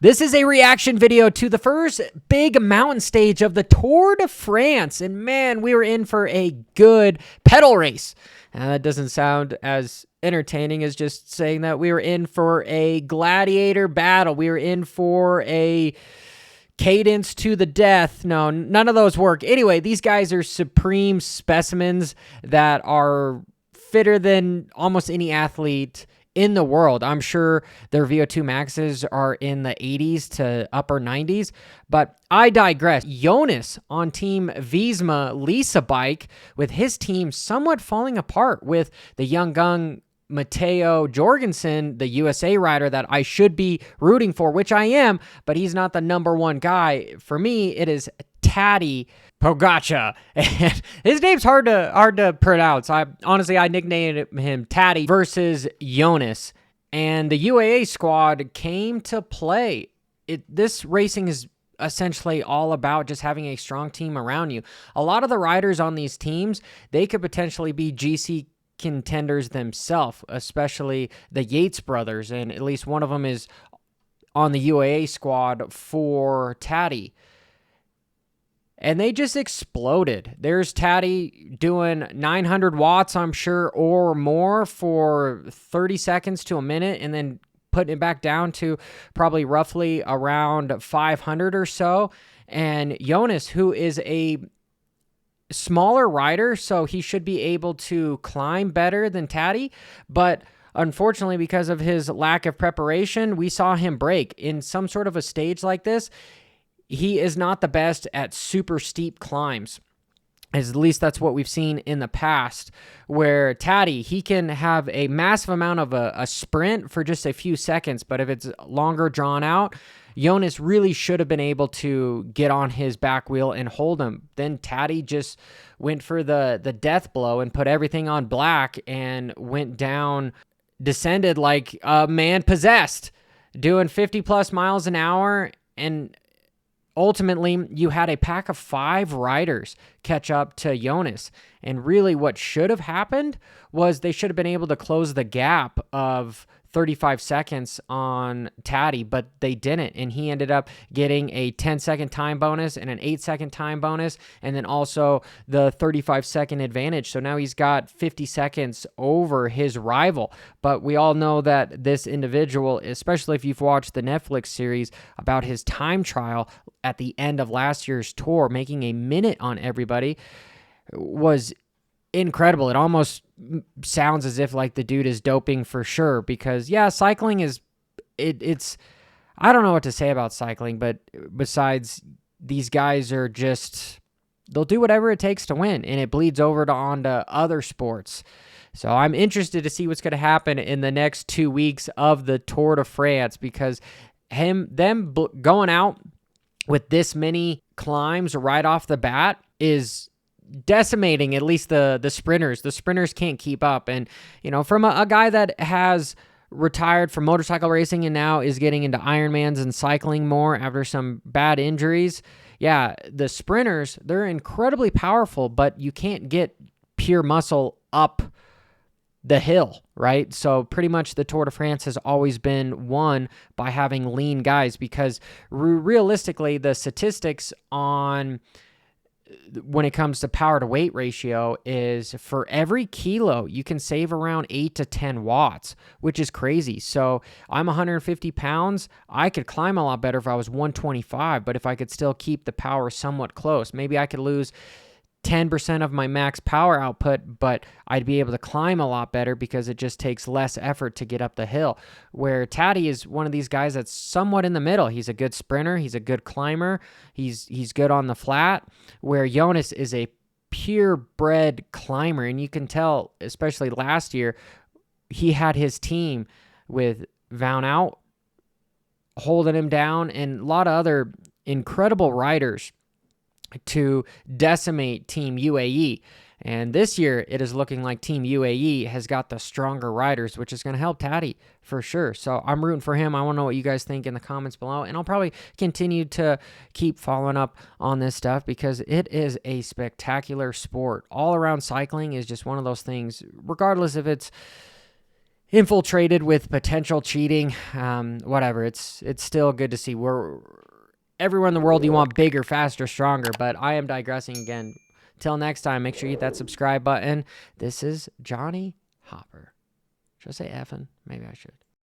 This is a reaction video to the first big mountain stage of the Tour de France. And man, we were in for a good pedal race. That doesn't sound as entertaining as just saying that we were in for a gladiator battle. We were in for a cadence to the death. No, none of those work. Anyway, these guys are supreme specimens that are fitter than almost any athlete in the world. I'm sure their VO2 maxes are in the 80s to upper 90s, but I digress. Jonas on Team Visma Lisa bike with his team somewhat falling apart with the young gun Matteo Jorgensen, the USA rider that I should be rooting for, which I am, but he's not the number one guy. For me, it is Tadej Pogačar. And his name's hard to pronounce. I nicknamed him Tadej versus Jonas. And the UAE squad came to play. This racing is essentially all about just having a strong team around you. A lot of the riders on these teams, they could potentially be GC contenders themselves, especially the Yates brothers, and at least one of them is on the UAE squad for Tadej. And they just exploded. There's Tadej doing 900 watts, I'm sure, or more for 30 seconds to a minute, and then putting it back down to probably roughly around 500 or so. And Jonas, who is a smaller rider, so he should be able to climb better than Tadej, but unfortunately, because of his lack of preparation, we saw him break. In some sort of a stage like this, he is not the best at super steep climbs. At least that's what we've seen in the past, where Tadej, he can have a massive amount of a sprint for just a few seconds, but if it's longer drawn out, Jonas really should have been able to get on his back wheel and hold him. Then Tadej just went for the death blow and put everything on black and went down, descended like a man possessed, doing 50 plus miles an hour. And ultimately, you had a pack of 5 riders catch up to Jonas. And really what should have happened was they should have been able to close the gap of 35 seconds on Tadej, but they didn't. And he ended up getting a 10-second time bonus and an 8-second time bonus, and then also the 35-second advantage. So now he's got 50 seconds over his rival. But we all know that this individual, especially if you've watched the Netflix series about his time trial at the end of last year's tour, making a minute on everybody, was incredible. It almost sounds as if like the dude is doping for sure, because yeah, cycling is it's I don't know what to say about cycling, but besides, these guys are just, they'll do whatever it takes to win, and it bleeds over onto other sports. So I'm interested to see what's going to happen in the next 2 weeks of the Tour de France, because them going out with this many climbs right off the bat is decimating at least the sprinters. The sprinters can't keep up. And, you know, from a guy that has retired from motorcycle racing and now is getting into Ironmans and cycling more after some bad injuries, yeah, the sprinters, they're incredibly powerful, but you can't get pure muscle up the hill, right? So pretty much the Tour de France has always been won by having lean guys, because realistically, the statistics on when it comes to power to weight ratio is for every kilo, you can save around 8 to 10 watts, which is crazy. So I'm 150 pounds. I could climb a lot better if I was 125, but if I could still keep the power somewhat close, maybe I could lose 10% of my max power output, but I'd be able to climb a lot better because it just takes less effort to get up the hill. Where Tadej is one of these guys that's somewhat in the middle. He's a good sprinter. He's a good climber. He's good on the flat, where Jonas is a purebred climber. And you can tell, especially last year, he had his team with Van Aert holding him down and a lot of other incredible riders to decimate Team UAE. And this year, it is looking like Team UAE has got the stronger riders, which is going to help Tadej for sure. So I'm rooting for him. I want to know what you guys think in the comments below. And I'll probably continue to keep following up on this stuff, because it is a spectacular sport. All around cycling is just one of those things, regardless if it's infiltrated with potential cheating. Whatever. It's still good to see. Everyone in the world, you want bigger, faster, stronger. But I am digressing again. Till next time, make sure you hit that subscribe button. This is Johnny Hopper. Should I say effing? Maybe I should.